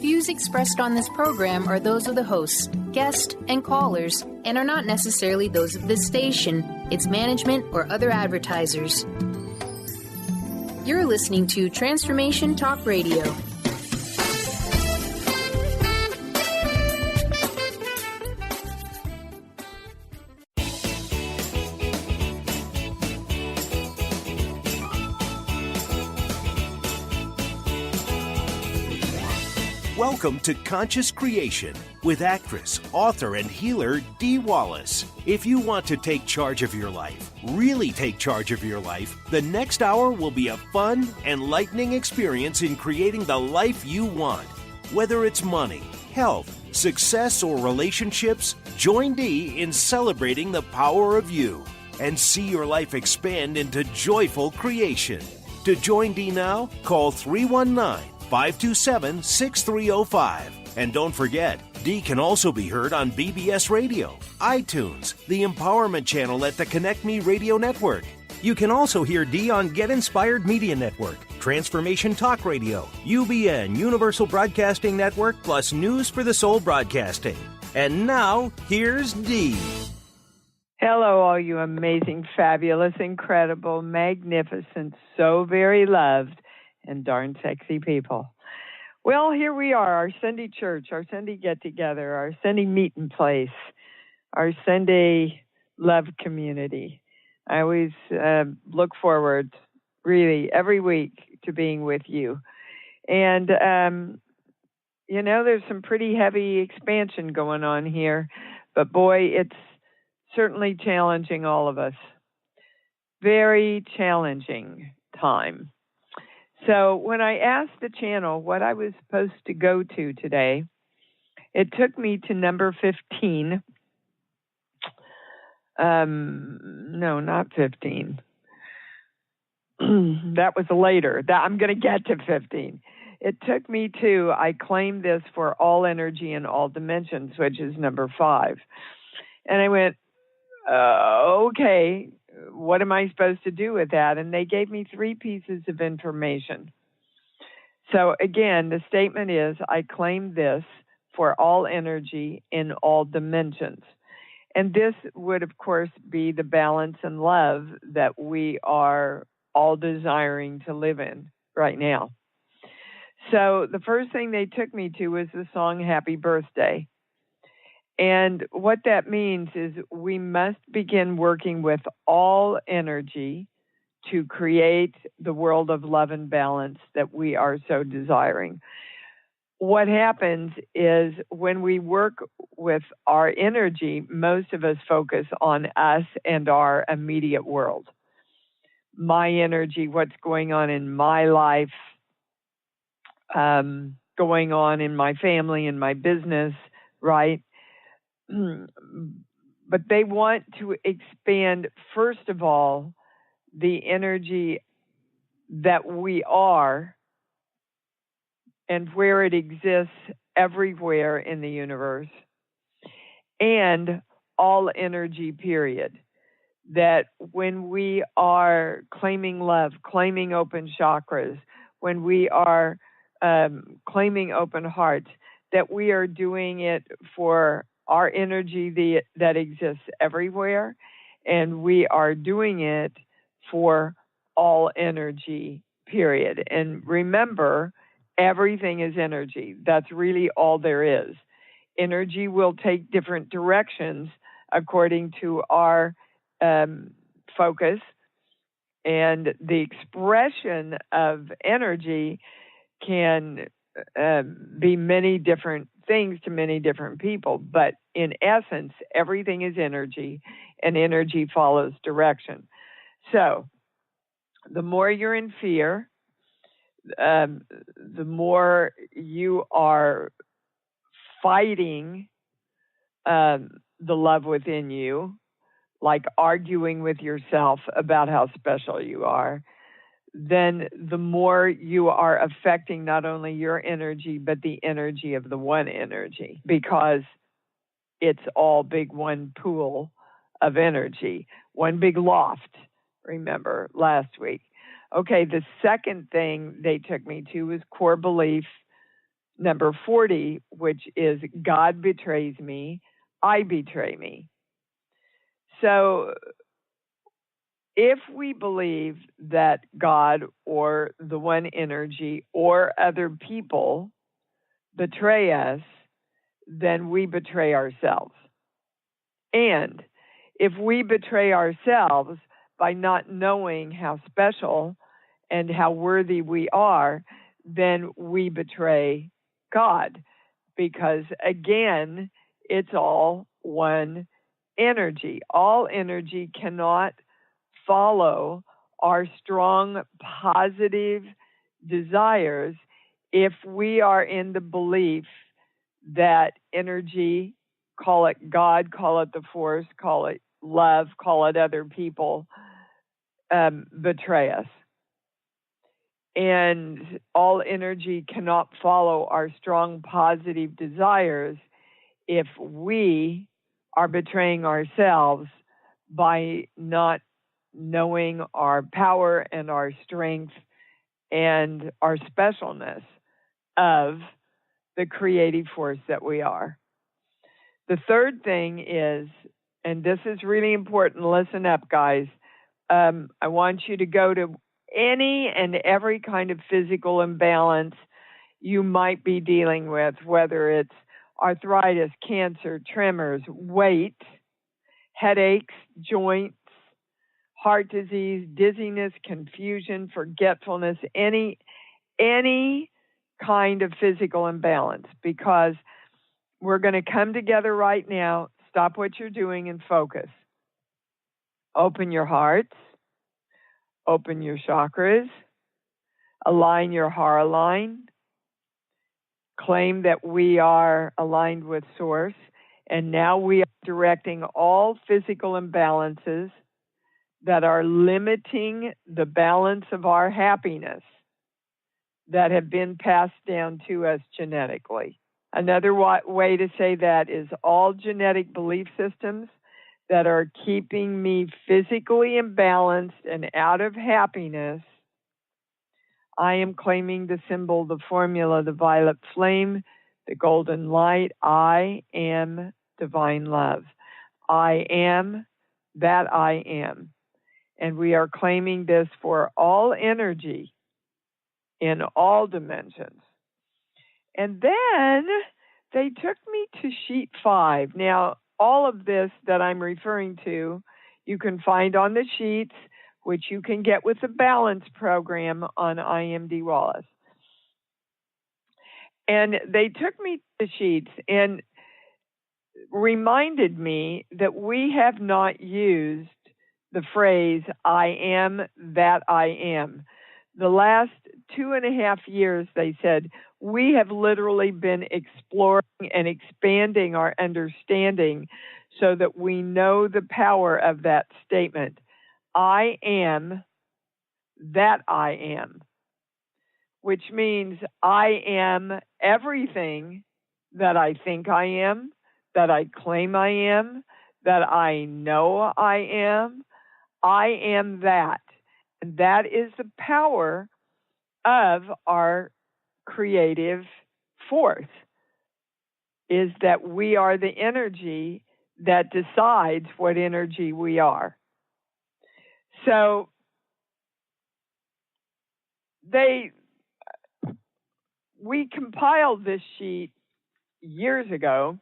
views expressed on this program are those of the hosts, guests, and callers, and are not necessarily those of this station, its management, or other advertisers. You're listening to Transformation Talk Radio. Welcome to Conscious Creation with actress, author, and healer Dee Wallace. If you want to take charge of your life, really take charge of your life, the next hour will be a fun, enlightening experience in creating the life you want. Whether it's money, health, success, or relationships, join Dee in celebrating the power of you and see your life expand into joyful creation. To join Dee now, call 319-527-6305. And don't forget, Dee can also be heard on BBS Radio, iTunes, the Empowerment Channel at the Connect Me Radio Network. You can also hear Dee on Get Inspired Media Network, Transformation Talk Radio, UBN, Universal Broadcasting Network, plus News for the Soul Broadcasting. And now, here's Dee. Hello, all you amazing, fabulous, incredible, magnificent, so very loved, and darn sexy people. Well, here we are, our Sunday church, our Sunday get-together, our Sunday meeting place, our Sunday love community. I always look forward, really, every week to being with you. And, there's some pretty heavy expansion going on here, but boy, it's certainly challenging all of us. Very challenging time. So when I asked the channel what I was supposed to go to today, it took me to number 15. No, not 15. That was later. I'm going to get to 15. It took me to, I claim this for all energy in all dimensions, which is number 5. And I went, okay, what am I supposed to do with that? And they gave me 3 pieces of information. So again, the statement is, I claim this for all energy in all dimensions. And this would, of course, be the balance and love that we are all desiring to live in right now. So the first thing they took me to was the song Happy Birthday. And what that means is we must begin working with all energy to create the world of love and balance that we are so desiring. What happens is when we work with our energy, most of us focus on us and our immediate world. My energy, what's going on in my life, going on in my family, in my business, right? But they want to expand, first of all, the energy that we are and where it exists everywhere in the universe, and all energy, period. That when we are claiming love, claiming open chakras, when we are claiming open hearts, that we are doing it for our energy that exists everywhere, and we are doing it for all energy, period. And remember, everything is energy. That's really all there is. Energy will take different directions according to our focus, and the expression of energy can be many different things to many different people, but in essence, everything is energy, and energy follows direction. So, the more you're in fear, the more you are fighting the love within you, like arguing with yourself about how special you are, then the more you are affecting not only your energy, but the energy of the one energy, because it's all big one pool of energy, one big loft, remember, last week. Okay, the second thing they took me to was core belief number 40, which is God betrays me, I betray me. So if we believe that God or the one energy or other people betray us, then we betray ourselves. And if we betray ourselves by not knowing how special and how worthy we are, then we betray God. Because again, it's all one energy. All energy cannot follow our strong positive desires if we are in the belief that energy, call it God, call it the force, call it love, call it other people, betray us. And all energy cannot follow our strong positive desires if we are betraying ourselves by not knowing our power and our strength and our specialness of the creative force that we are. The third thing is, and this is really important, listen up, guys. I want you to go to any and every kind of physical imbalance you might be dealing with, whether it's arthritis, cancer, tremors, weight, headaches, joints, heart disease, dizziness, confusion, forgetfulness, any kind of physical imbalance, because we're going to come together right now. Stop what you're doing and focus. Open your hearts, open your chakras, align your heart line, claim that we are aligned with Source, and now we are directing all physical imbalances that are limiting the balance of our happiness that have been passed down to us genetically. Another way to say that is all genetic belief systems that are keeping me physically imbalanced and out of happiness. I am claiming the symbol, the formula, the violet flame, the golden light. I am divine love. I am that I am. And we are claiming this for all energy in all dimensions. And then they took me to sheet 5. Now, all of this that I'm referring to, you can find on the sheets, which you can get with the balance program on IMD Wallace. And they took me to the sheets and reminded me that we have not used the phrase, I am that I am. The last 2.5 years, they said, we have literally been exploring and expanding our understanding so that we know the power of that statement. I am that I am, which means I am everything that I think I am, that I claim I am, that I know I am. I am that. And that is the power of our creative force, is that we are the energy that decides what energy we are. So we compiled this sheet years ago,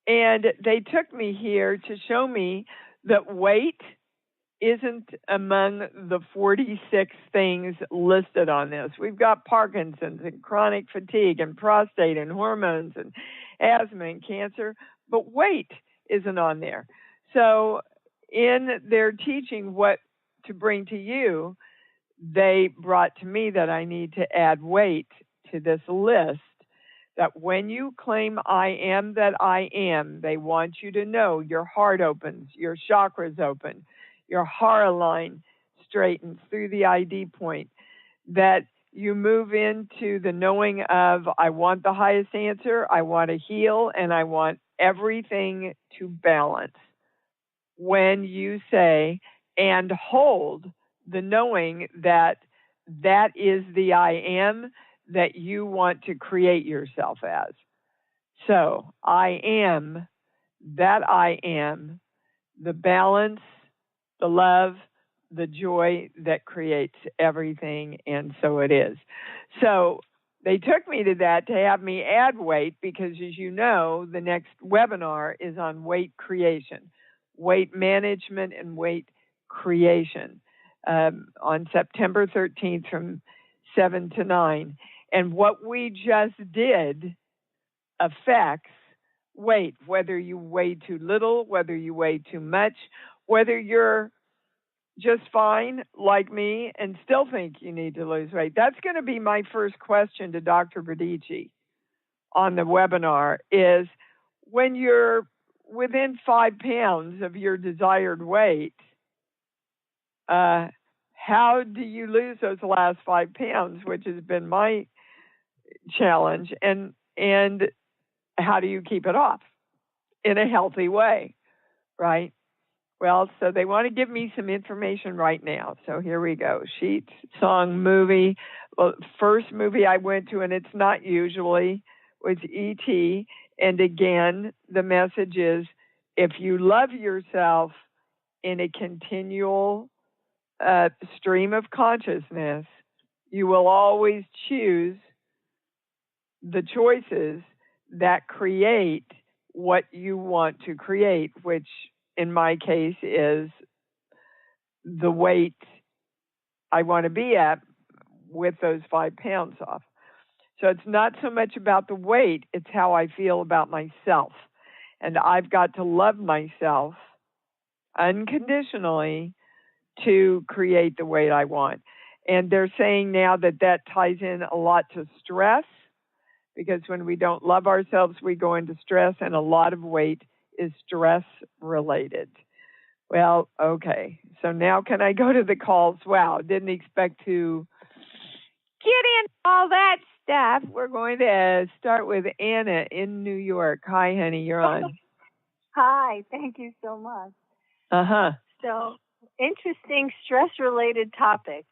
and they took me here to show me that weight isn't among the 46 things listed on this. We've got Parkinson's and chronic fatigue and prostate and hormones and asthma and cancer, but weight isn't on there. So in their teaching what to bring to you, they brought to me that I need to add weight to this list, that when you claim I am that I am, they want you to know your heart opens, your chakras open, your heart line straightens through the ID point, that you move into the knowing of, I want the highest answer, I want to heal, and I want everything to balance. When you say, and hold the knowing that that is the I am, that you want to create yourself as. So I am that I am the balance, the love, the joy that creates everything, and so it is. So they took me to that to have me add weight because, as you know, the next webinar is on weight creation, weight management and weight creation on September 13th from 7 to 9. And what we just did affects weight, whether you weigh too little, whether you weigh too much, whether you're just fine like me and still think you need to lose weight. That's going to be my first question to Dr. Bradici on the webinar is when you're within 5 pounds of your desired weight, how do you lose those last 5 pounds, which has been my challenge, and how do you keep it off in a healthy way, right? Well, so they want to give me some information right now. So here we go. Sheets, song, movie. Well, first movie I went to, and it's not usually, was E.T. And again, the message is, if you love yourself in a continual stream of consciousness, you will always choose the choices that create what you want to create, which in my case is the weight I want to be at with those 5 pounds off. So it's not so much about the weight, it's how I feel about myself. And I've got to love myself unconditionally to create the weight I want. And they're saying now that that ties in a lot to stress, because when we don't love ourselves, we go into stress, and a lot of weight is stress related. Well, okay. So now can I go to the calls? Wow, didn't expect to get in all that stuff. We're going to start with Anna in New York. Hi, honey, you're on. Hi, thank you so much. Uh-huh. So, interesting stress-related topic.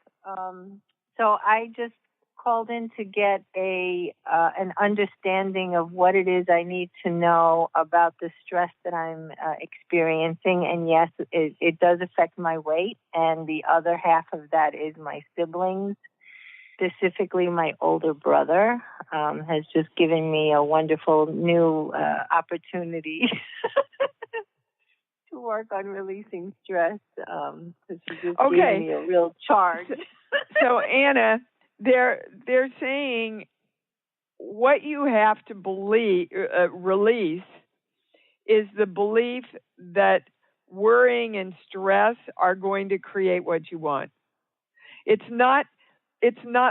So I just called in to get an understanding of what it is I need to know about the stress that I'm experiencing. And yes, it does affect my weight. And the other half of that is my siblings, specifically my older brother, has just given me a wonderful new opportunity to work on releasing stress, because she just gave me a real charge. So Anna, they're saying what you have to release is the belief that worrying and stress are going to create what you want. It's not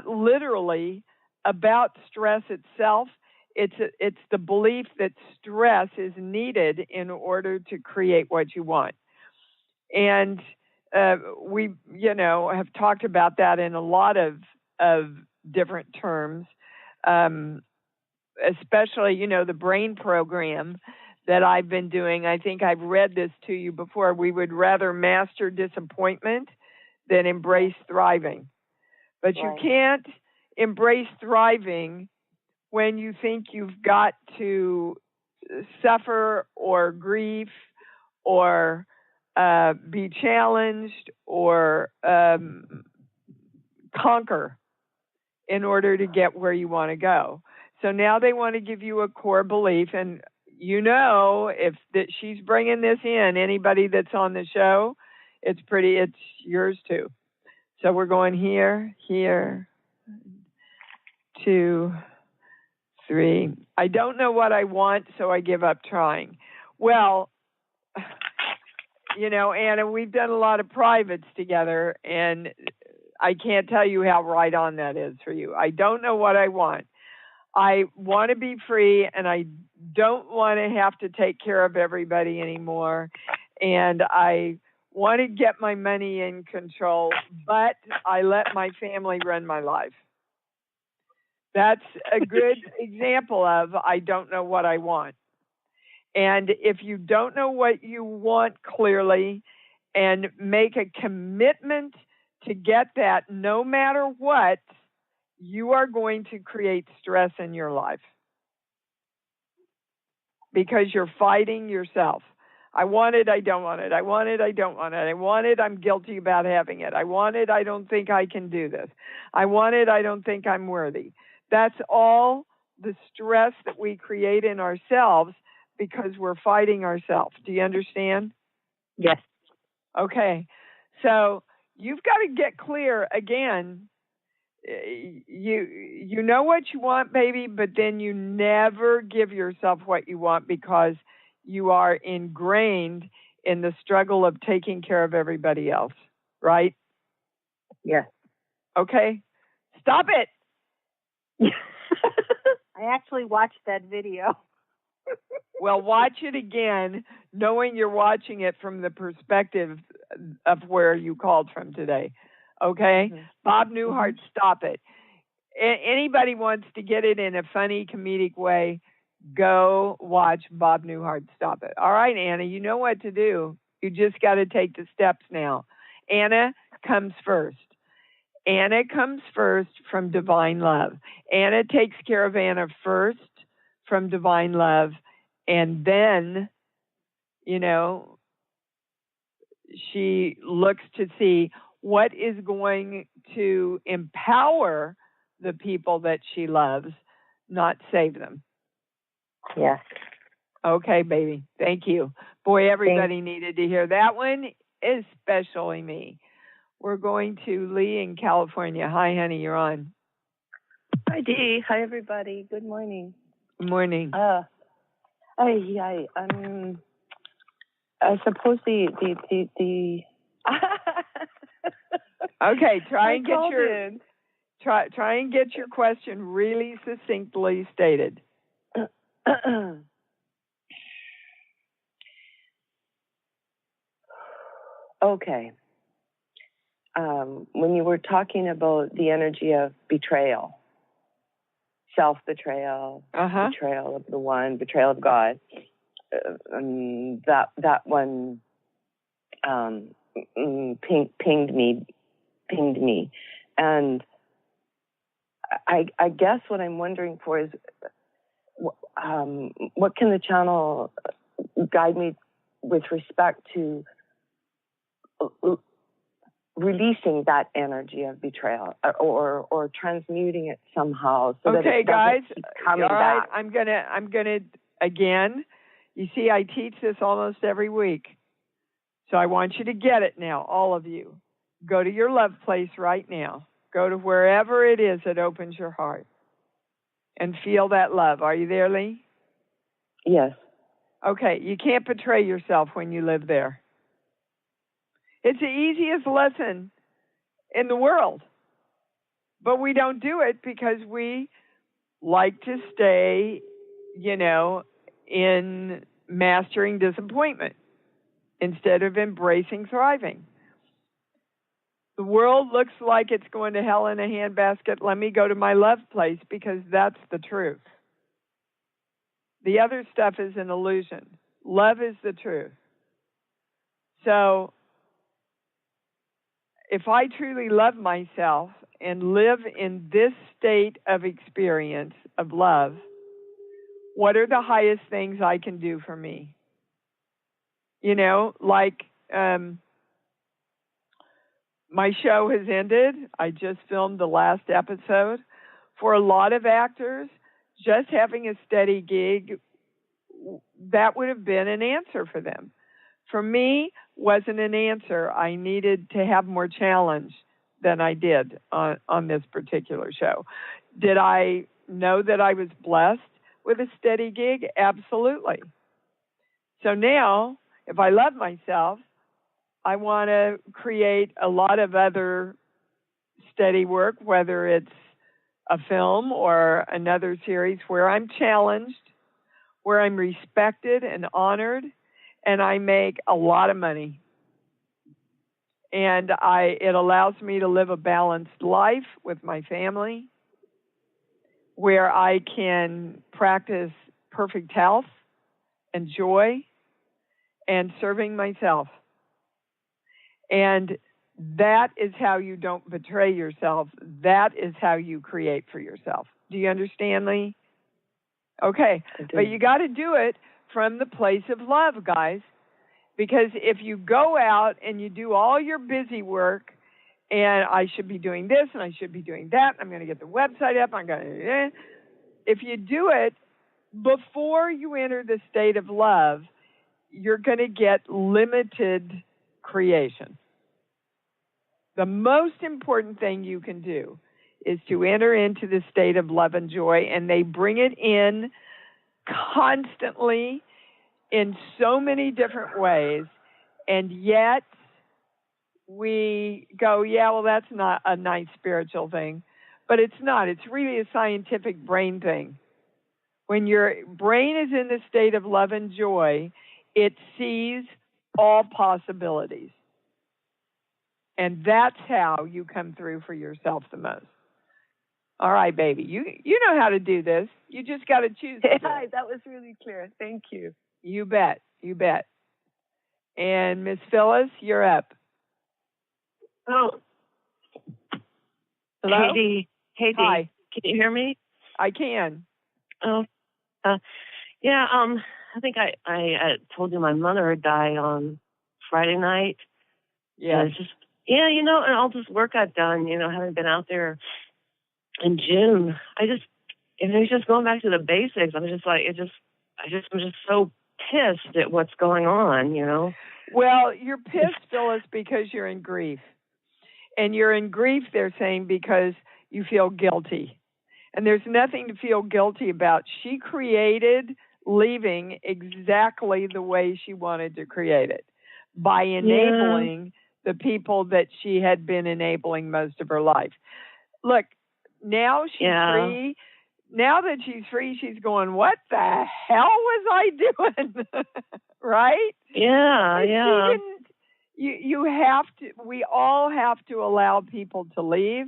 literally about stress itself. It's the belief that stress is needed in order to create what you want. And we, have talked about that in a lot of different terms, especially, the brain program that I've been doing. I think I've read this to you before. We would rather master disappointment than embrace thriving. But you can't embrace thriving when you think you've got to suffer or grieve or be challenged or conquer in order to get where you want to go. So now they want to give you a core belief, and if that she's bringing this in, anybody that's on the show, it's yours too. So we're going here, 2, 3. I don't know what I want, so I give up trying. Well, Anna, we've done a lot of privates together, and I can't tell you how right on that is for you. I don't know what I want. I want to be free, and I don't want to have to take care of everybody anymore. And I want to get my money in control, but I let my family run my life. That's a good example of I don't know what I want. And if you don't know what you want clearly and make a commitment to get that no matter what, you are going to create stress in your life because you're fighting yourself. I want it, I don't want it. I want it, I don't want it. I want it, I'm guilty about having it. I want it, I don't think I can do this. I want it, I don't think I'm worthy. That's all the stress that we create in ourselves because we're fighting ourselves. Do you understand? Yes. Okay. So you've got to get clear again. You know what you want, baby, but then you never give yourself what you want because you are ingrained in the struggle of taking care of everybody else, right? Yes. Okay. Stop it. I actually watched that video. Well, watch it again, knowing you're watching it from the perspective of where you called from today. Okay? Mm-hmm. Bob Newhart, stop it. Anybody wants to get it in a funny, comedic way, go watch Bob Newhart, stop it. All right, Anna, you know what to do. You just got to take the steps now. Anna comes first. Anna comes first from divine love. Anna takes care of Anna first from divine love. And then, she looks to see what is going to empower the people that she loves, not save them. Yes. Okay, baby. Thank you. Boy, everybody needed to hear that one, especially me. We're going to Lee in California. Hi, honey. You're on. Hi, Dee. Hi, everybody. Good morning. Good morning. I suppose the Okay, try and get your question really succinctly stated. Okay. When you were talking about the energy of betrayal, self-betrayal, betrayal of the one, betrayal of God, that one pinged me, and I guess what I'm wondering for is what can the channel guide me with respect to releasing that energy of betrayal or transmuting it somehow so that it doesn't keep coming back. I'm gonna again, you see I teach this almost every week. So I want you to get it now, all of you. Go to your love place right now. Go to wherever it is that opens your heart and feel that love. Are you there, Lee? Yes. Okay, you can't betray yourself when you live there. It's the easiest lesson in the world. But we don't do it because we like to stay, in mastering disappointment instead of embracing thriving. The world looks like it's going to hell in a handbasket. Let me go to my love place because that's the truth. The other stuff is an illusion. Love is the truth. So if I truly love myself and live in this state of experience of love, what are the highest things I can do for me? My show has ended. I just filmed the last episode. For a lot of actors, just having a steady gig, that would have been an answer for them. For me, wasn't an answer. I needed to have more challenge than I did on this particular show. Did I know that I was blessed with a steady gig? Absolutely. So now, if I love myself, I want to create a lot of other steady work, whether it's a film or another series where I'm challenged, where I'm respected and honored, and I make a lot of money. And it allows me to live a balanced life with my family, where I can practice perfect health and joy and serving myself. And That is how you don't betray yourself. That is how you create for yourself. Do you understand, Lee? Okay, but you got to do it from the place of love, guys. Because if you go out and you do all your busy work, and I should be doing this and I should be doing that, I'm going to get the website up, if you do it before you enter the state of love, you're going to get limited creation. The most important thing you can do is to enter into the state of love and joy, and they bring it in constantly in so many different ways, and yet we go, yeah, well, that's not a nice spiritual thing. But it's not. It's really a scientific brain thing. When your brain is in the state of love and joy, it sees all possibilities. And that's how you come through for yourself the most. All right, baby. You know how to do this. You just got to choose. Hi, that was really clear. Thank you. You bet. You bet. And Miss Phyllis, you're up. Oh. Hello? Hey, Dee. Hi. Can you hear me? I can. Oh. Yeah, I think I told you my mother had died on Friday night. Yeah. And just, and all this work I've done, having been out there in June, it's just going back to the basics. I'm just like, I'm just so pissed at what's going on, Well, you're pissed, Phyllis, because you're in grief. And you're in grief, they're saying, because you feel guilty. And there's nothing to feel guilty about. She created leaving exactly the way she wanted to create it, by enabling the people that she had been enabling most of her life. Look, now she's free. Now that she's free, she's going, what the hell was I doing? Right? Yeah, yeah. You have to, we all have to allow people to leave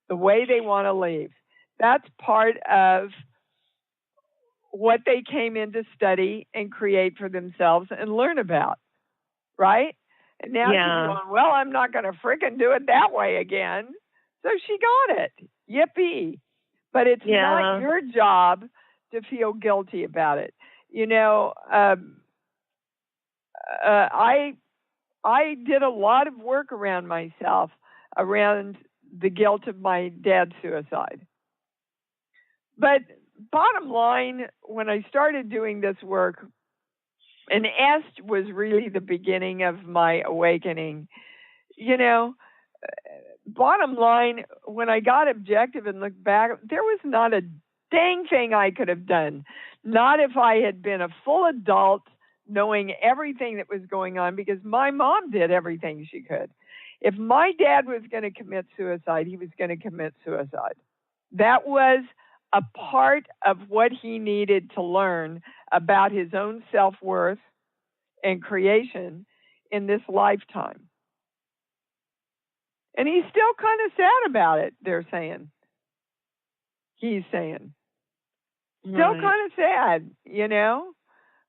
the way they want to leave. That's part of what they came in to study and create for themselves and learn about, right? And now she's going, well, I'm not going to frickin' do it that way again. So she got it. Yippee. But it's not your job to feel guilty about it. I did a lot of work around myself, around the guilt of my dad's suicide. But bottom line, when I started doing this work, and S was really the beginning of my awakening, bottom line, when I got objective and looked back, there was not a dang thing I could have done. Not if I had been a full adult, knowing everything that was going on, because my mom did everything she could. If my dad was going to commit suicide, he was going to commit suicide. That was a part of what he needed to learn about his own self-worth and creation in this lifetime. And he's still kind of sad about it, they're saying. He's saying. Still kind of sad,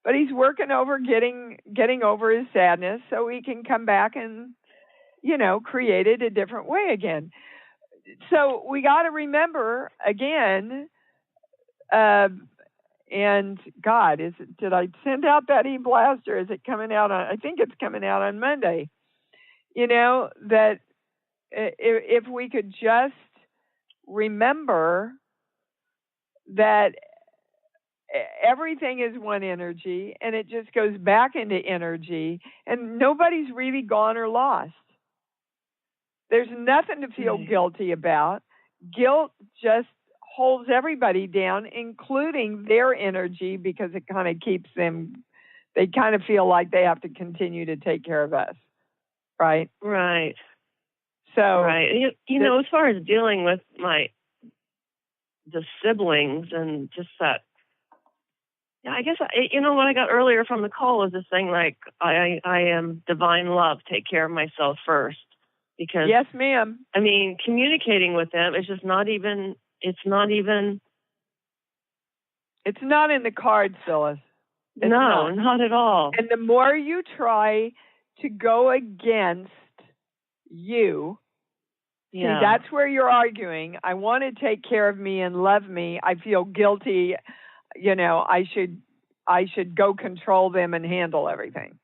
But he's working over getting over his sadness so he can come back and, create it a different way again. So we got to remember, again, and God, did I send out that e-blast, or is it coming out on, I think it's coming out on Monday, that if we could just remember that everything is one energy, and it just goes back into energy, and nobody's really gone or lost. There's nothing to feel guilty about. Guilt just holds everybody down, including their energy, because it kind of keeps them, they kind of feel like they have to continue to take care of us, right? Right. So, right. As far as dealing with the siblings and just that, I guess, what I got earlier from the call was this thing like, I am divine love, take care of myself first. Because, yes, ma'am. I mean, communicating with them is just not even. It's not in the cards, Phyllis. Not at all. And the more you try to go against you. Yeah. See, that's where you're arguing. I want to take care of me and love me. I feel guilty. I should go control them and handle everything.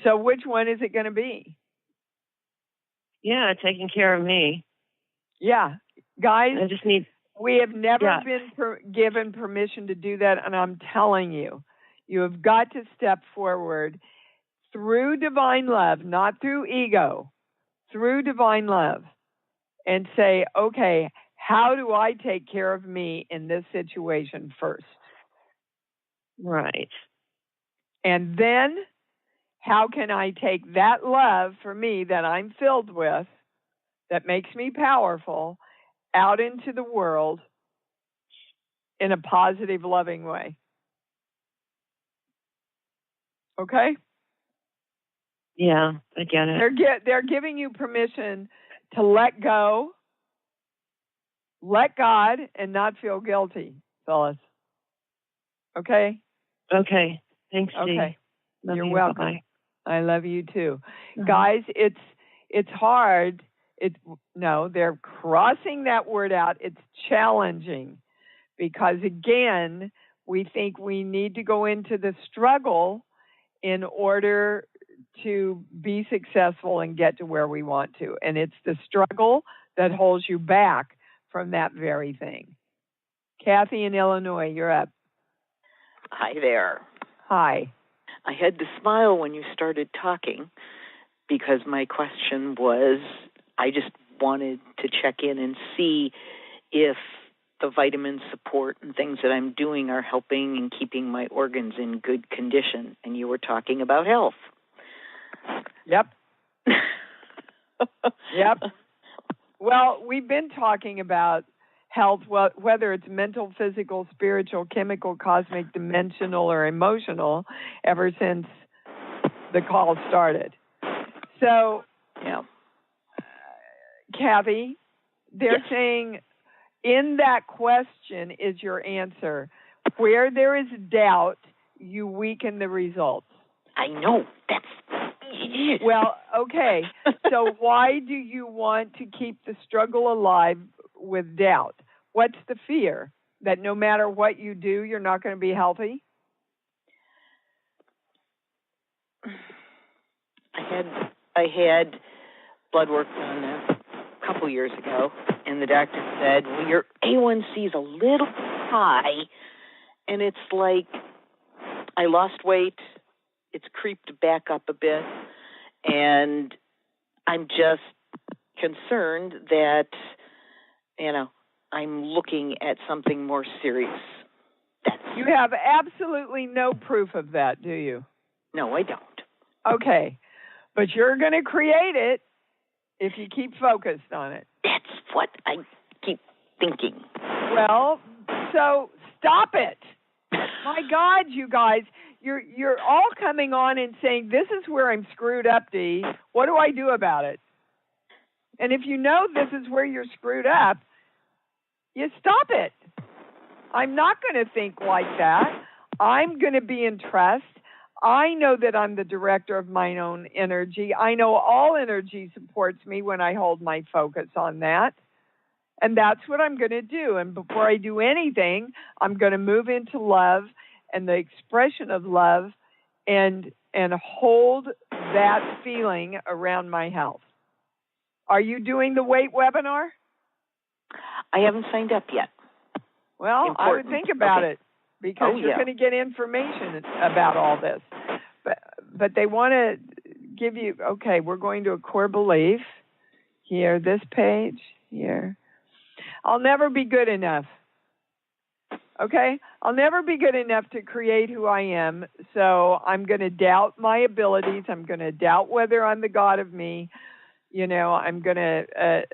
So which one is it going to be? Yeah, taking care of me. Yeah. Guys, I just need... We have never been given permission to do that, and I'm telling you, you have got to step forward through divine love, not through ego, through divine love, and say, okay, how do I take care of me in this situation first? Right. And then how can I take that love for me that I'm filled with, that makes me powerful, out into the world in a positive, loving way? Okay? Yeah, I get it. They're giving you permission to let go, let God, and not feel guilty, Phyllis. Okay? Okay. Thanks, Steve. Okay. You're you. welcome. Bye-bye. I love you too. Guys, it's hard. They're crossing that word out. It's challenging because, again, we think we need to go into the struggle in order to be successful and get to where we want to. And it's the struggle that holds you back from that very thing. Kathy in Illinois, you're up. Hi there. Hi. I had to smile when you started talking because my question was, I just wanted to check in and see if the vitamin support and things that I'm doing are helping and keeping my organs in good condition. And you were talking about health. Yep. Yep. Well, we've been talking about health, whether it's mental, physical, spiritual, chemical, cosmic, dimensional, or emotional, ever since the call started. So, Kathy, they're saying in that question is your answer. Where there is doubt, you weaken the results. I know. That's... Well, okay. So why do you want to keep the struggle alive with doubt? What's the fear? That no matter what you do, you're not going to be healthy? I had blood work done a couple years ago, and the doctor said, well, your A1C is a little high, and it's like I lost weight, it's creeped back up a bit, and I'm just concerned that, I'm looking at something more serious. You have absolutely no proof of that, do you? No, I don't. Okay. But you're going to create it if you keep focused on it. That's what I keep thinking. Well, so stop it. My God, you guys, you're all coming on and saying, this is where I'm screwed up, Dee. What do I do about it? And if you know this is where you're screwed up, you stop it. I'm not going to think like that. I'm going to be in trust. I know that I'm the director of my own energy. I know all energy supports me when I hold my focus on that. And that's what I'm going to do. And before I do anything, I'm going to move into love and the expression of love and hold that feeling around my health. Are you doing the weight webinar? I haven't signed up yet. Well, Important. I would think about it because you're going to get information about all this. But they want to give you, okay, we're going to a core belief. Here, this page, here. I'll never be good enough. Okay? I'll never be good enough to create who I am, so I'm going to doubt my abilities. I'm going to doubt whether I'm the God of me. I'm going to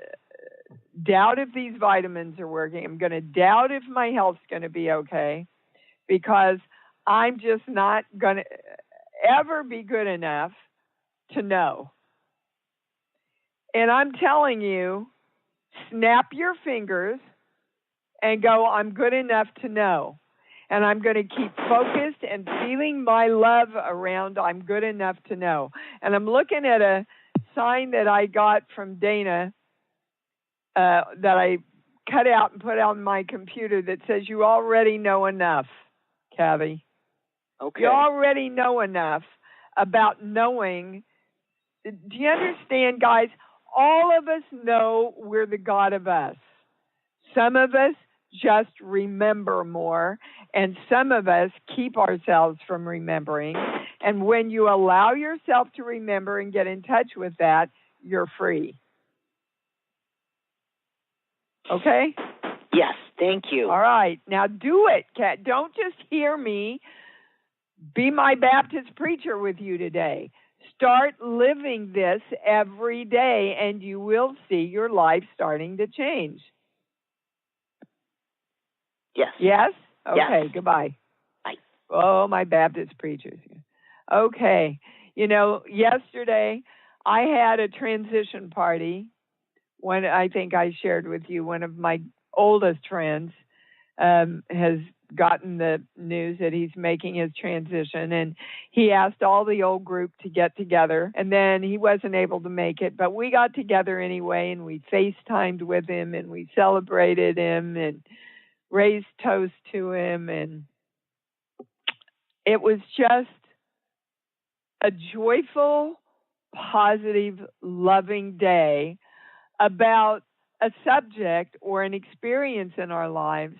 doubt if these vitamins are working. I'm going to doubt if my health's going to be okay because I'm just not going to ever be good enough to know. And I'm telling you, snap your fingers and go, I'm good enough to know. And I'm going to keep focused and feeling my love around I'm good enough to know. And I'm looking at a sign that I got from Dana that I cut out and put on my computer that says you already know enough, Kathy. Okay. You already know enough about knowing. Do you understand, guys? All of us know we're the God of us. Some of us just remember more, and some of us keep ourselves from remembering. And when you allow yourself to remember and get in touch with that, you're free. Okay? Yes, thank you. All right. Now do it, Kat. Don't just hear me be my Baptist preacher with you today. Start living this every day, and you will see your life starting to change. Yes. Yes? Okay, yes. Goodbye. Bye. Oh, my Baptist preachers. Okay. Yesterday I had a transition party. When I think I shared with you, one of my oldest friends has gotten the news that he's making his transition, and he asked all the old group to get together, and then he wasn't able to make it, but we got together anyway, and we FaceTimed with him, and we celebrated him and raised toast to him, and it was just a joyful, positive, loving day about a subject or an experience in our lives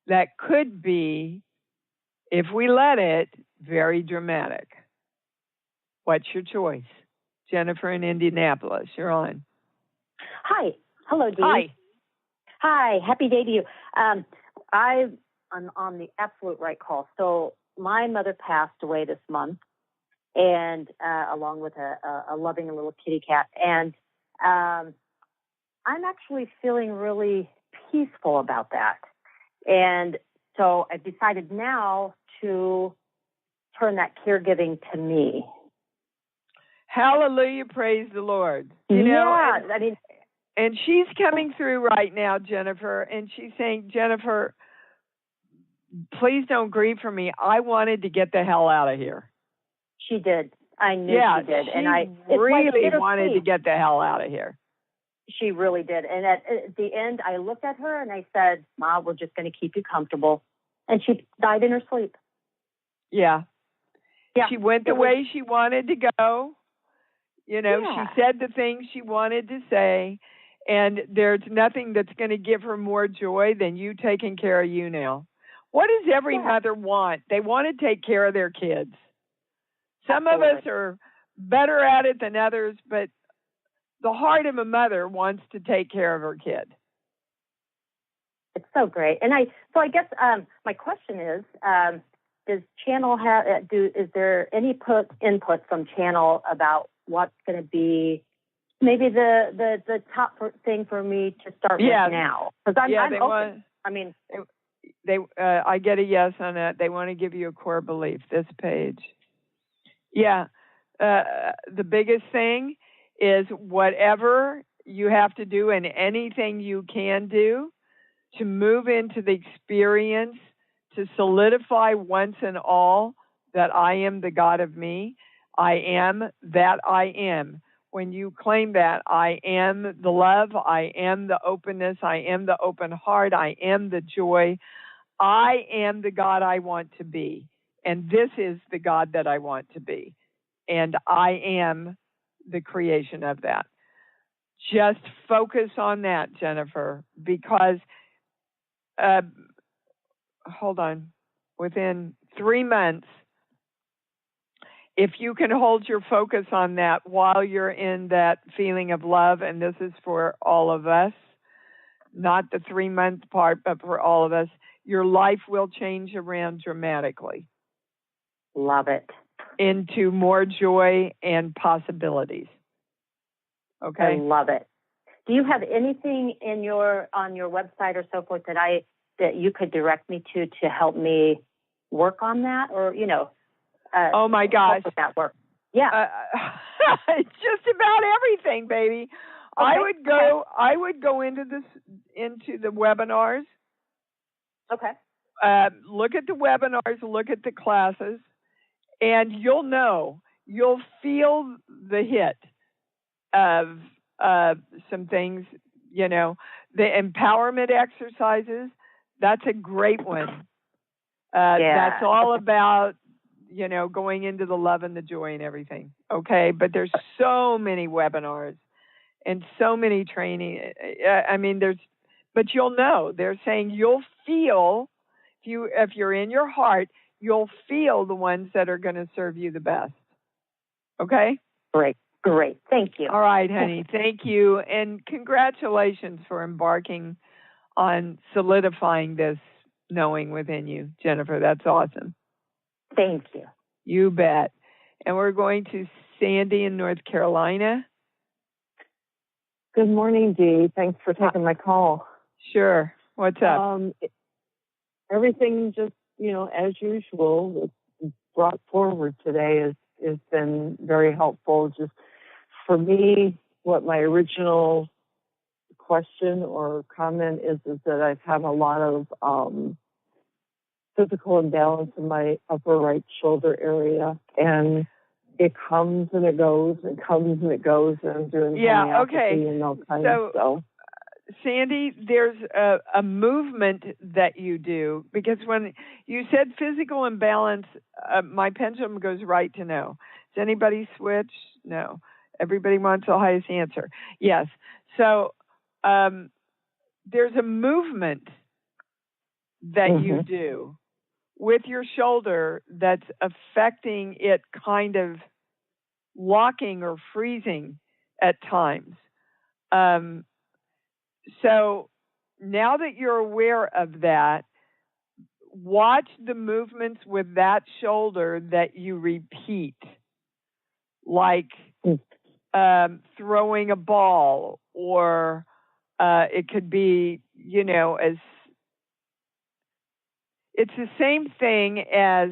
that could be, if we let it, very dramatic. What's your choice? Jennifer in Indianapolis, you're on. Hi. Hello, Dee. Hi. Hi. Happy day to you. I'm on the absolute right call. So my mother passed away this month, and along with a loving little kitty cat. And I'm actually feeling really peaceful about that. And so I've decided now to turn that caregiving to me. Hallelujah, praise the Lord. And she's coming through right now, Jennifer, and she's saying, Jennifer, please don't grieve for me. I wanted to get the hell out of here. She did. I knew she did. And I really wanted to get the hell out of here. She really did. And at the end, I looked at her and I said, Ma, we're just going to keep you comfortable. And she died in her sleep. Yeah. She went the way she wanted to go. She said the things she wanted to say. And there's nothing that's going to give her more joy than you taking care of you now. What does every mother want? They want to take care of their kids. Some of us are better at it than others, but the heart of a mother wants to take care of her kid. It's so great. And I guess my question is, does Channel is there any input from Channel about what's going to be maybe the top thing for me to start with now? Because I'm open. I get a yes on that. They want to give you a core belief. This page. Yeah. The biggest thing is whatever you have to do and anything you can do to move into the experience, to solidify once and all that I am the God of me. I am that I am. When you claim that, I am the love, I am the openness, I am the open heart, I am the joy. I am the God I want to be. And this is the God that I want to be. And I am the creation of that. Just focus on that, Jennifer, because, within 3 months, if you can hold your focus on that while you're in that feeling of love, and this is for all of us, not the 3-month part, but for all of us, your life will change around dramatically. Love it. Into more joy and possibilities. Okay? I love it. Do you have anything on your website or so forth that you could direct me to help me work on that, or oh my gosh, with that work? Yeah, it's just about everything, baby. Okay. I would go into the webinars. Okay. Look at the webinars. Look at the classes, and you'll feel the hit. of some things, the empowerment exercises. That's a great one. That's all about, going into the love and the joy and everything. Okay. But there's so many webinars and so many training. But you'll know, they're saying you'll feel, if you're in your heart, you'll feel the ones that are going to serve you the best. Okay? Great. Thank you. All right, honey. Thank you. And congratulations for embarking on solidifying this knowing within you, Jennifer. That's awesome. Thank you. You bet. And we're going to Sandy in North Carolina. Good morning, Dee. Thanks for taking my call. Sure. What's up? Everything just, as usual, was brought forward today has been very helpful. Just for me, what my original question or comment is that I've had a lot of physical imbalance in my upper right shoulder area, and it comes and it goes, and comes and it goes, and I'm doing homeopathy and all kinds of stuff. Sandy, there's a movement that you do, because when you said physical imbalance, my pendulum goes right to no. Does anybody switch? No. Everybody wants the highest answer. Yes. So there's a movement that you do with your shoulder that's affecting it, kind of locking or freezing at times. So now that you're aware of that, watch the movements with that shoulder that you repeat, like throwing a ball, or it could be, as it's the same thing as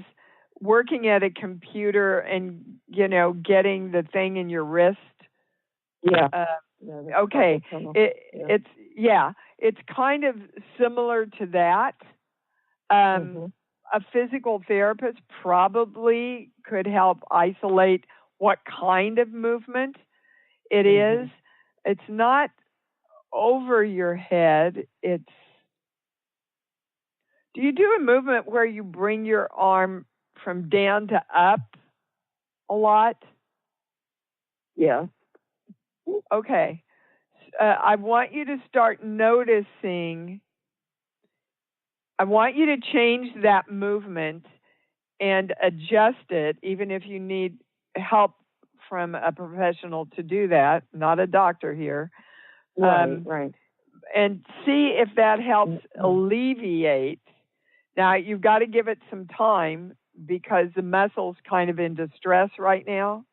working at a computer and, getting the thing in your wrist. Okay. It's kind of similar to that. A physical therapist probably could help isolate what kind of movement it is. It's not over your head. Do you do a movement where you bring your arm from down to up a lot? Yeah. Okay. I want you to start noticing. I want you to change that movement and adjust it, even if you need help from a professional to do that, not a doctor here. Right. And see if that helps alleviate. Now, you've got to give it some time, because the muscle's kind of in distress right now,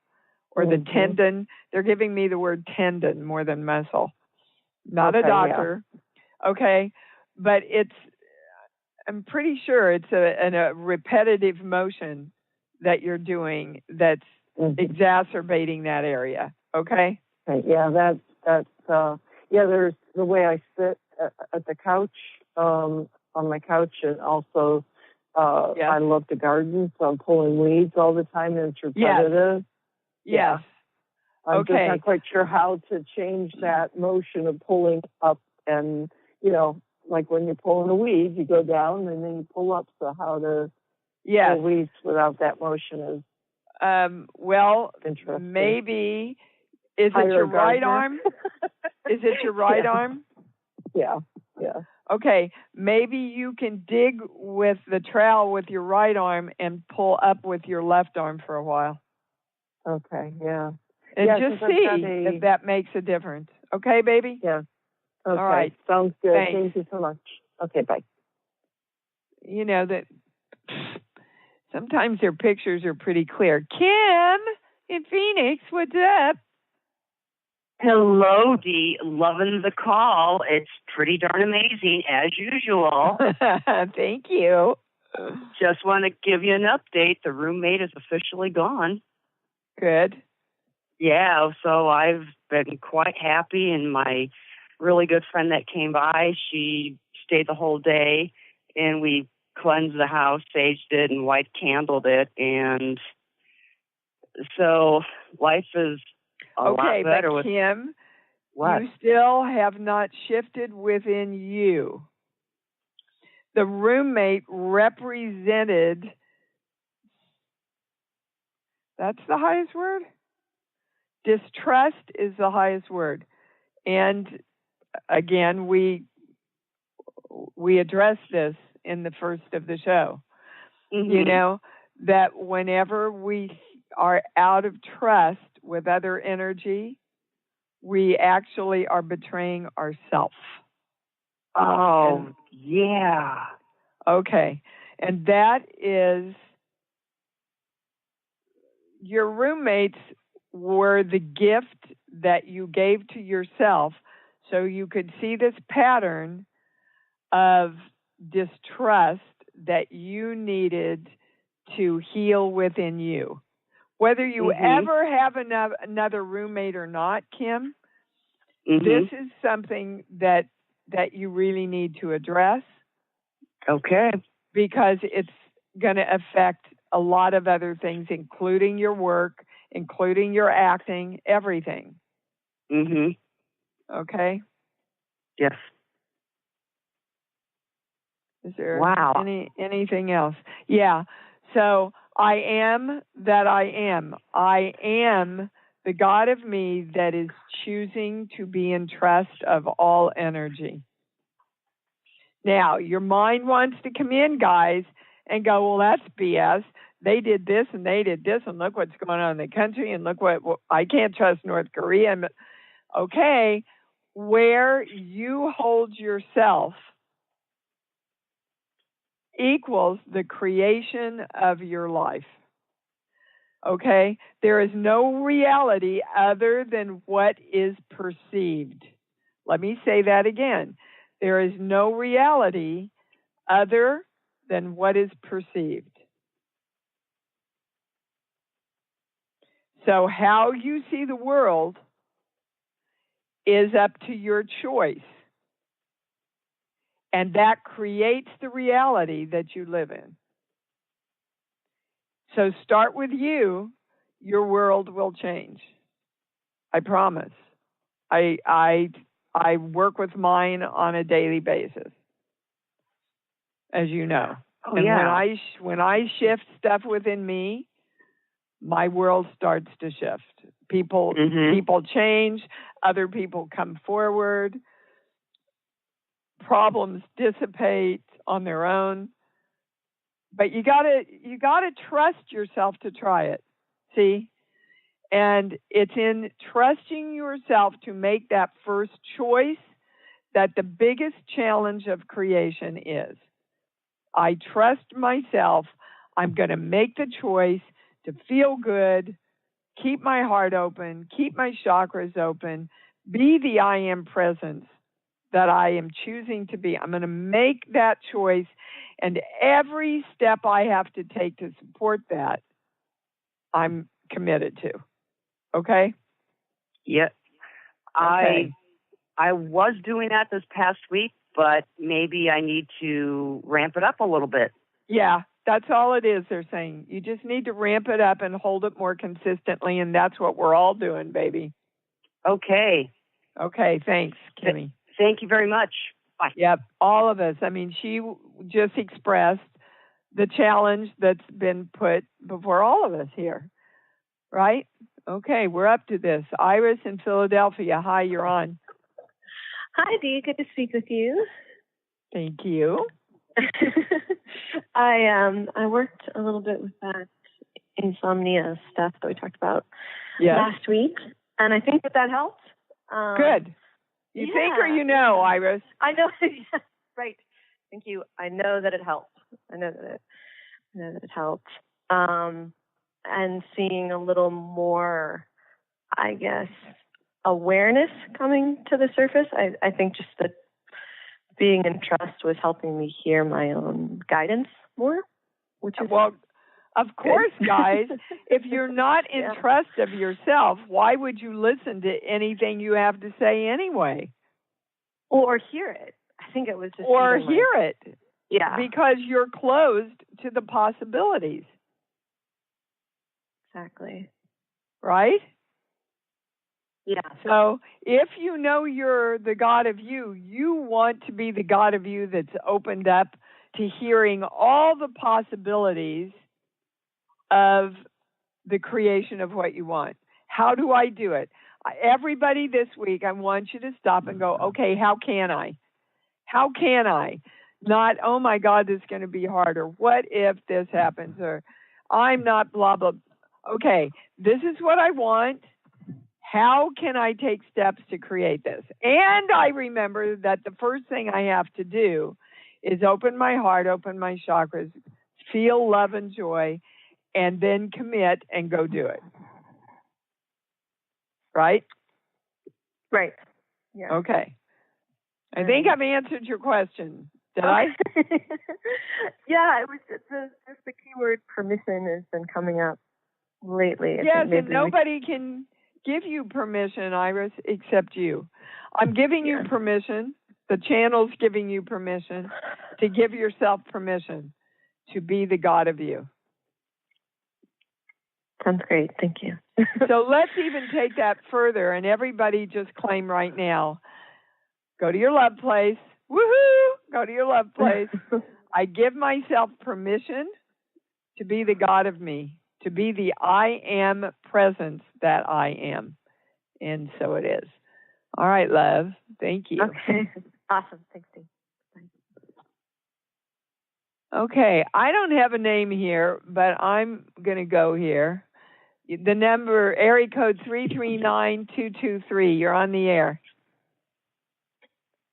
or the tendon. They're giving me the word tendon more than muscle. Not a doctor. Yeah. Okay. But I'm pretty sure it's a repetitive motion that you're doing that's exacerbating that area. Okay. Yeah, that's there's the way I sit at the couch, on my couch, and also I love to garden, so I'm pulling weeds all the time, and it's repetitive. Yes. I'm just not quite sure how to change that motion of pulling up, and like when you're pulling a weed, you go down and then you pull up. So how to pull weeds without that motion is interesting. Maybe is it your right arm? Is it your right arm? Yeah. Okay, maybe you can dig with the trowel with your right arm and pull up with your left arm for a while. Okay, yeah. And just see if that makes a difference. Okay, baby? Yeah. Okay. All right. Sounds good. Thanks. Thank you so much. Okay, bye. That sometimes their pictures are pretty clear. Kim in Phoenix, what's up? Hello, Dee. Loving the call. It's pretty darn amazing, as usual. Thank you. Just want to give you an update. The roommate is officially gone. Good. Yeah, so I've been quite happy, and my really good friend that came by, she stayed the whole day, and we cleansed the house, saged it, and white candled it, and so life is Okay, but Kim, what? You still have not shifted within you. The roommate represented, that's the highest word? Distrust is the highest word. And again, we addressed this in the first of the show. Mm-hmm. You know, that whenever we are out of trust with other energy, we actually are betraying ourselves. Oh, yeah. Okay. And that is, your roommates were the gift that you gave to yourself so you could see this pattern of distrust that you needed to heal within you. Whether you ever have another roommate or not, Kim, this is something that you really need to address. Okay. Because it's going to affect a lot of other things, including your work, including your acting, everything. Okay? Yes. Is there anything else? Yeah. So I am that I am. I am the God of me that is choosing to be in trust of all energy. Now, your mind wants to come in, guys, and go, well, that's BS. They did this and they did this, and look what's going on in the country, and look what I can't trust North Korea. Okay, where you hold yourself equals the creation of your life. Okay? There is no reality other than what is perceived. Let me say that again. There is no reality other than what is perceived. So how you see the world is up to your choice. And that creates the reality that you live in. So start with you, your world will change. I promise. I work with mine on a daily basis, as you know. Oh, yeah. And when I shift stuff within me, my world starts to shift. People change, other people come forward, problems dissipate on their own. But you gotta trust yourself to try it. See? And it's in trusting yourself to make that first choice that the biggest challenge of creation is. I trust myself. I'm going to make the choice to feel good, keep my heart open, keep my chakras open, be the I am presence that I am choosing to be. I'm going to make that choice, and every step I have to take to support that, I'm committed to. Okay? Yeah. Okay. I was doing that this past week, but maybe I need to ramp it up a little bit. Yeah, that's all it is, they're saying. You just need to ramp it up and hold it more consistently, and that's what we're all doing, baby. Okay. Okay, thanks, Kimmy. Thank you very much. Bye. Yep, all of us. I mean, she just expressed the challenge that's been put before all of us here, right? Okay, we're up to this. Iris in Philadelphia. Hi, you're on. Hi, Dee. Good to speak with you. Thank you. I worked a little bit with that insomnia stuff that we talked about last week, and I think that helped. Good. You think or you know, Iris? I know. Right. Thank you. I know that it helped. I know that it helped. And seeing a little more, I guess, awareness coming to the surface. I think just that being in trust was helping me hear my own guidance more. Which is of course, guys. If you're not in trust of yourself, why would you listen to anything you have to say anyway? Or hear it. I think it was just hear it. Yeah. Because you're closed to the possibilities. Exactly. Right? Yeah. So if you know you're the God of you want to be the God of you that's opened up to hearing all the possibilities of the creation of what you want. How do I do it? Everybody this week, I want you to stop and go, okay, how can I? How can I? Not, oh my God, this is going to be hard, or what if this happens, or I'm not blah, blah. Okay, this is what I want. How can I take steps to create this? And I remember that the first thing I have to do is open my heart, open my chakras, feel love and joy, and then commit and go do it. Right? Right. Yeah. Okay. I think I've answered your question. Did I? Yeah, it was just the keyword permission has been coming up lately. Yes, and nobody can give you permission, Iris, except you. I'm giving you permission. The channel's giving you permission to give yourself permission to be the God of you. Sounds great. Thank you. So let's even take that further, and everybody just claim right now. Go to your love place. Woohoo! Go to your love place. I give myself permission to be the God of me, to be the I am presence that I am. And so it is. All right, love. Thank you. Okay. Awesome. Thanks, Dee. Okay. I don't have a name here, but I'm going to go here. The number, area code 339223. You're on the air.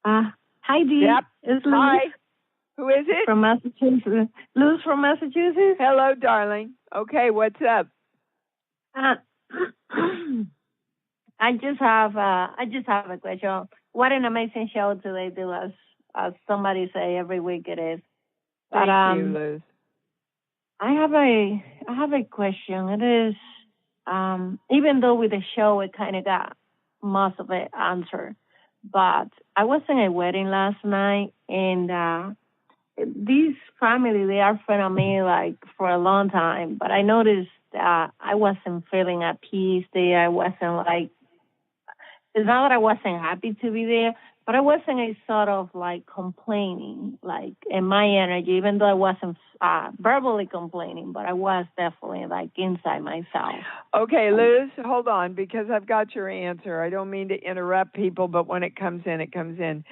Hi, Dee. Yep. It's Liz. Hi. Who is it? From Massachusetts. Luz from Massachusetts. Hello, darling. Okay, what's up? I just have a question. What an amazing show today, do as somebody say every week it is. But, Thank you, Liz. I have a question. It is even though with the show it kind of got most of it answered, but I was in a wedding last night, and this family, they are friend of me like for a long time, but I noticed that I wasn't feeling at peace there. I wasn't like, it's not that I wasn't happy to be there, but I wasn't a sort of like complaining, like in my energy, even though I wasn't verbally complaining, but I was definitely like inside myself. Okay, Liz, hold on, because I've got your answer. I don't mean to interrupt people, but when it comes in, it comes in.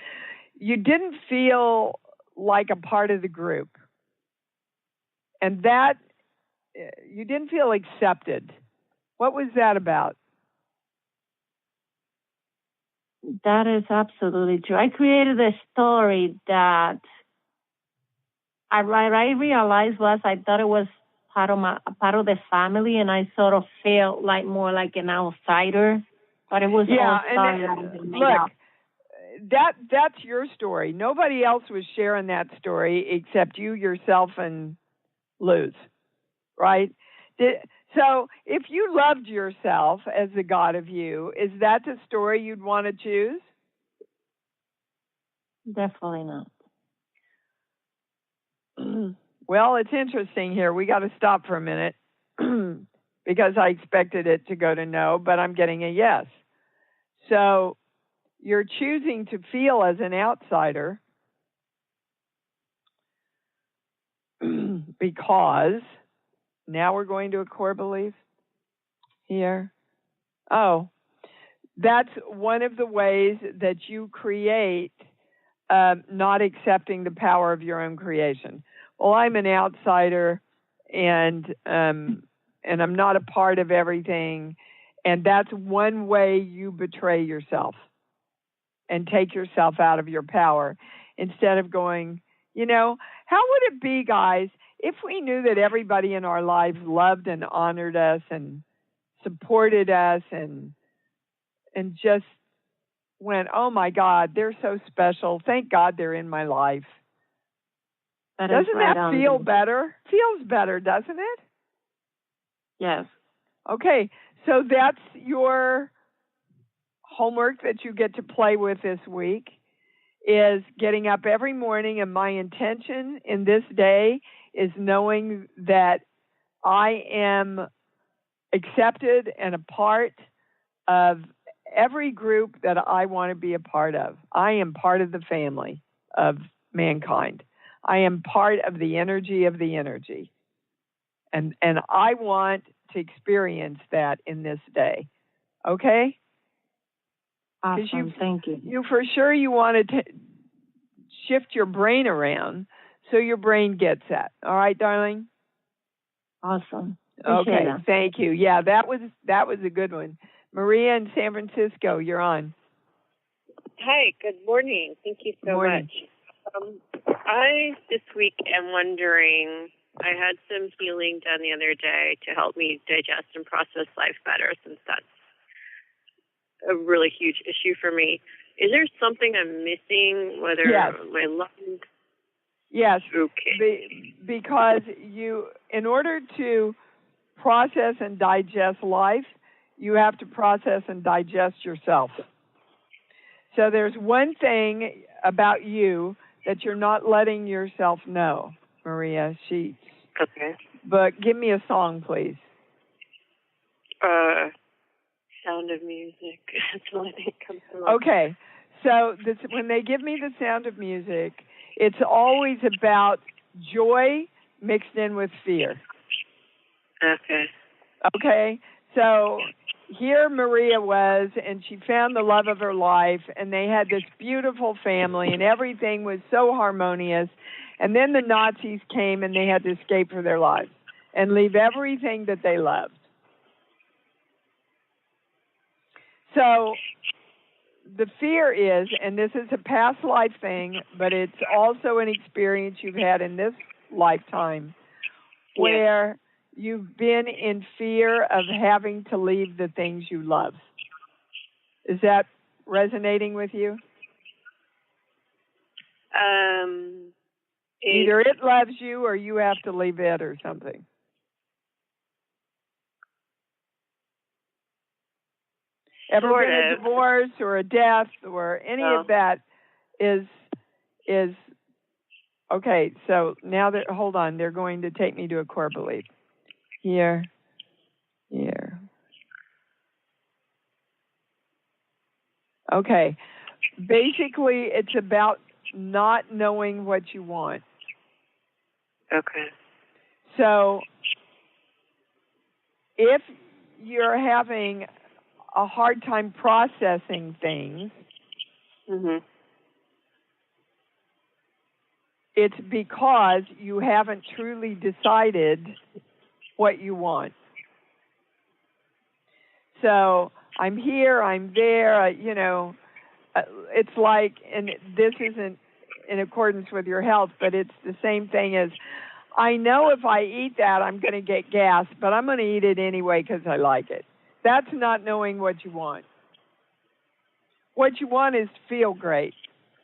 You didn't feel like a part of the group, and that you didn't feel accepted. What was that about? That is absolutely true. I created a story that I realized was I thought it was part of the family, and I sort of felt like more like an outsider. But it was look, that's your story. Nobody else was sharing that story except you, yourself, and Luz, right? So if you loved yourself as the God of you, is that the story you'd want to choose? Definitely not. Well, it's interesting here. We got to stop for a minute because I expected it to go to no, but I'm getting a yes. So you're choosing to feel as an outsider because now we're going to a core belief here. Oh, that's one of the ways that you create not accepting the power of your own creation. Well, I'm an outsider, and I'm not a part of everything, and that's one way you betray yourself and take yourself out of your power instead of going, how would it be, guys, if we knew that everybody in our lives loved and honored us and supported us and just went, oh my God, they're so special. Thank God they're in my life. Doesn't that feel better? Feels better, doesn't it? Yes. Okay, so that's your homework that you get to play with this week, is getting up every morning, and my intention in this day is knowing that I am accepted and a part of every group that I want to be a part of. I am part of the family of mankind. I am part of the energy of the energy. And I want to experience that in this day. Okay? Awesome. Thank you. You for sure you want to shift your brain around so your brain gets that. All right, darling? Awesome. Okay, thank you. Yeah, that was a good one. Maria in San Francisco, you're on. Hi, good morning. Thank you so much. I this week am wondering, I had some healing done the other day to help me digest and process life better, since that's a really huge issue for me. Is there something I'm missing, whether my lungs? Yes. Okay. Because in order to process and digest life, you have to process and digest yourself. So there's one thing about you that you're not letting yourself know, Maria Sheets. Okay. But give me a song, please. Sound of Music. That's the only thing that comes to mind. Okay. So when they give me the Sound of Music, it's always about joy mixed in with fear. Okay. Okay. So here Maria was, and she found the love of her life, and they had this beautiful family, and everything was so harmonious. And then the Nazis came, and they had to escape for their lives and leave everything that they loved. So the fear is, and this is a past life thing, but it's also an experience you've had in this lifetime, where you've been in fear of having to leave the things you love. Is that resonating with you? Either it loves you or you have to leave it or something. Ever been a divorce or a death or any of that is okay. So now hold on, they're going to take me to a core belief. Here. Okay. Basically, it's about not knowing what you want. Okay. So if you're having a hard time processing things, it's because you haven't truly decided what you want. So I'm here, I'm there, it's like, and this isn't in accordance with your health, but it's the same thing as, I know if I eat that, I'm going to get gas, but I'm going to eat it anyway because I like it. That's not knowing what you want. What you want is to feel great.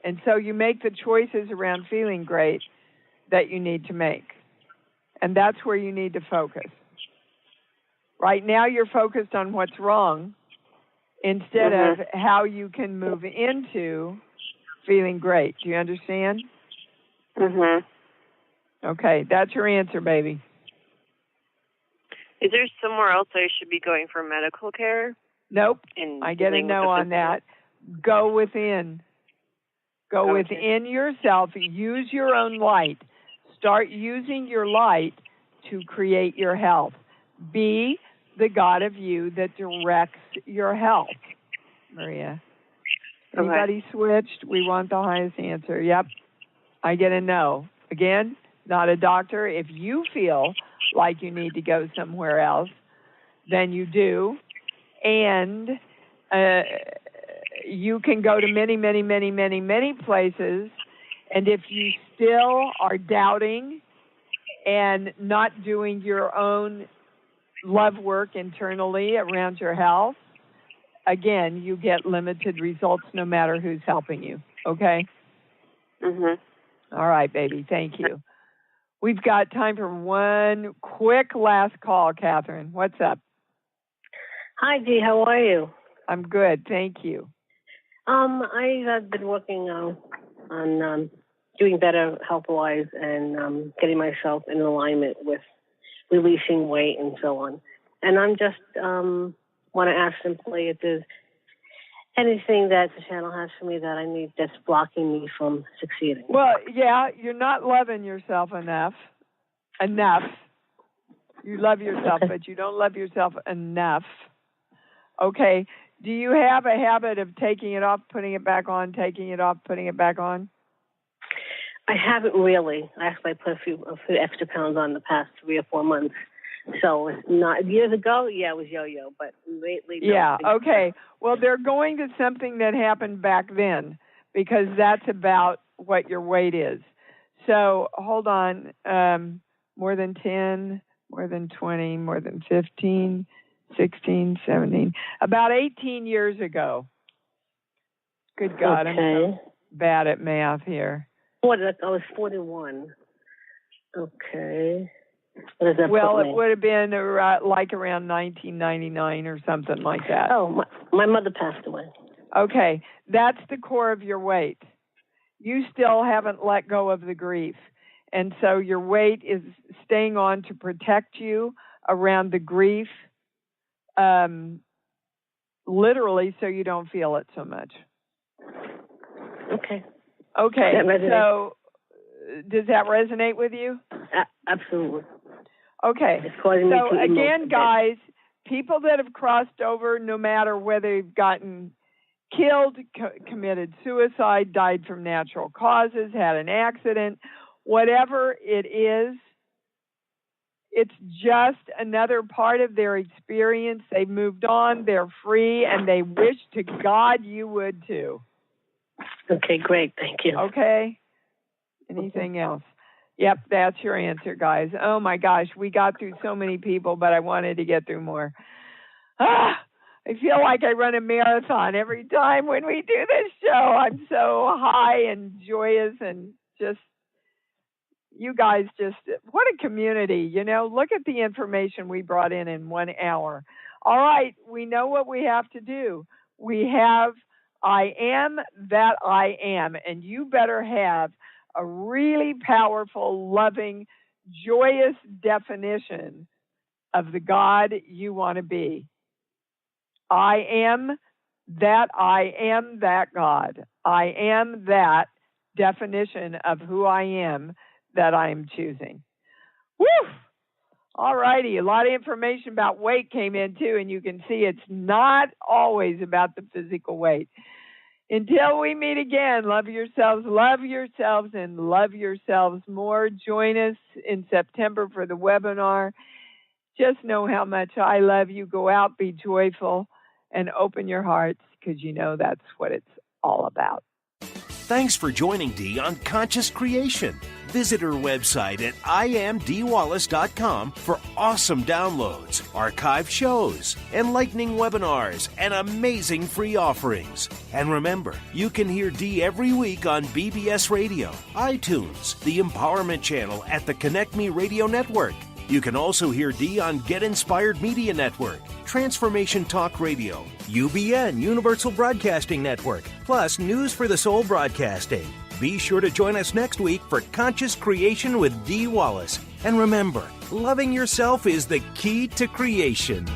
And so you make the choices around feeling great that you need to make. And that's where you need to focus. Right now you're focused on what's wrong instead of how you can move into feeling great. Do you understand? Okay, that's your answer, baby. Is there somewhere else I should be going for medical care? Nope. I get a no on that. Go within. Go within yourself. Use your own light. Start using your light to create your health. Be the God of you that directs your health, Maria. Anybody switched? We want the highest answer. Yep. I get a no. Again, not a doctor. If you feel like you need to go somewhere else, then you do. And you can go to many, many, many, many, many places. And if you still are doubting and not doing your own love work internally around your health, again, you get limited results no matter who's helping you. Okay? All right, baby. Thank you. We've got time for one quick last call, Catherine. What's up? Hi, Dee. How are you? I'm good. Thank you. I've been working on doing better health-wise and getting myself in alignment with releasing weight and so on. And I'm just want to ask simply if there's anything that the channel has for me that I need that's blocking me from succeeding. Well, yeah, you're not loving yourself enough. You love yourself, but you don't love yourself enough. Okay. Do you have a habit of taking it off, putting it back on, taking it off, putting it back on? I haven't really. Actually, I put a few extra pounds on the past 3 or 4 months. So it's not years ago. Yeah, it was yo-yo, but lately. Yeah. Okay. Well, they're going to something that happened back then because that's about what your weight is. So hold on. More than 10, more than 20, more than 15, 16, 17. About 18 years ago. Good God, okay. I'm so bad at math here. I was 41. Okay. What does that well, put me? It would have been like around 1999 or something like that. Oh, my mother passed away. Okay, that's the core of your weight. You still haven't let go of the grief. And so your weight is staying on to protect you around the grief, literally so you don't feel it so much. Okay. Okay, so does that resonate with you? Absolutely. Okay, so again, guys, people that have crossed over, no matter whether they've gotten killed, committed suicide, died from natural causes, had an accident, whatever it is, it's just another part of their experience. They've moved on, they're free, and they wish to God you would too. Okay, great. Thank you. Okay. Anything else? Yep, that's your answer, guys. Oh, my gosh. We got through so many people, but I wanted to get through more. I feel like I run a marathon every time when we do this show. I'm so high and joyous and just, you guys what a community. Look at the information we brought in 1 hour. All right, we know what we have to do. We have I am that I am, and you better have a really powerful, loving, joyous definition of the God you want to be. I am that God. I am that definition of who I am that I am choosing. Woo! All righty. A lot of information about weight came in too, and you can see it's not always about the physical weight. Until we meet again, love yourselves, and love yourselves more. Join us in September for the webinar. Just know how much I love you. Go out, be joyful, and open your hearts, because that's what it's all about. Thanks for joining Dee on Conscious Creation. Visit her website at imdwallace.com for awesome downloads, archived shows, enlightening webinars, and amazing free offerings. And remember, you can hear Dee every week on BBS Radio, iTunes, the Empowerment Channel at the Connect Me Radio Network. You can also hear Dee on Get Inspired Media Network, Transformation Talk Radio, UBN Universal Broadcasting Network, plus News for the Soul Broadcasting. Be sure to join us next week for Conscious Creation with Dee Wallace. And remember, loving yourself is the key to creation.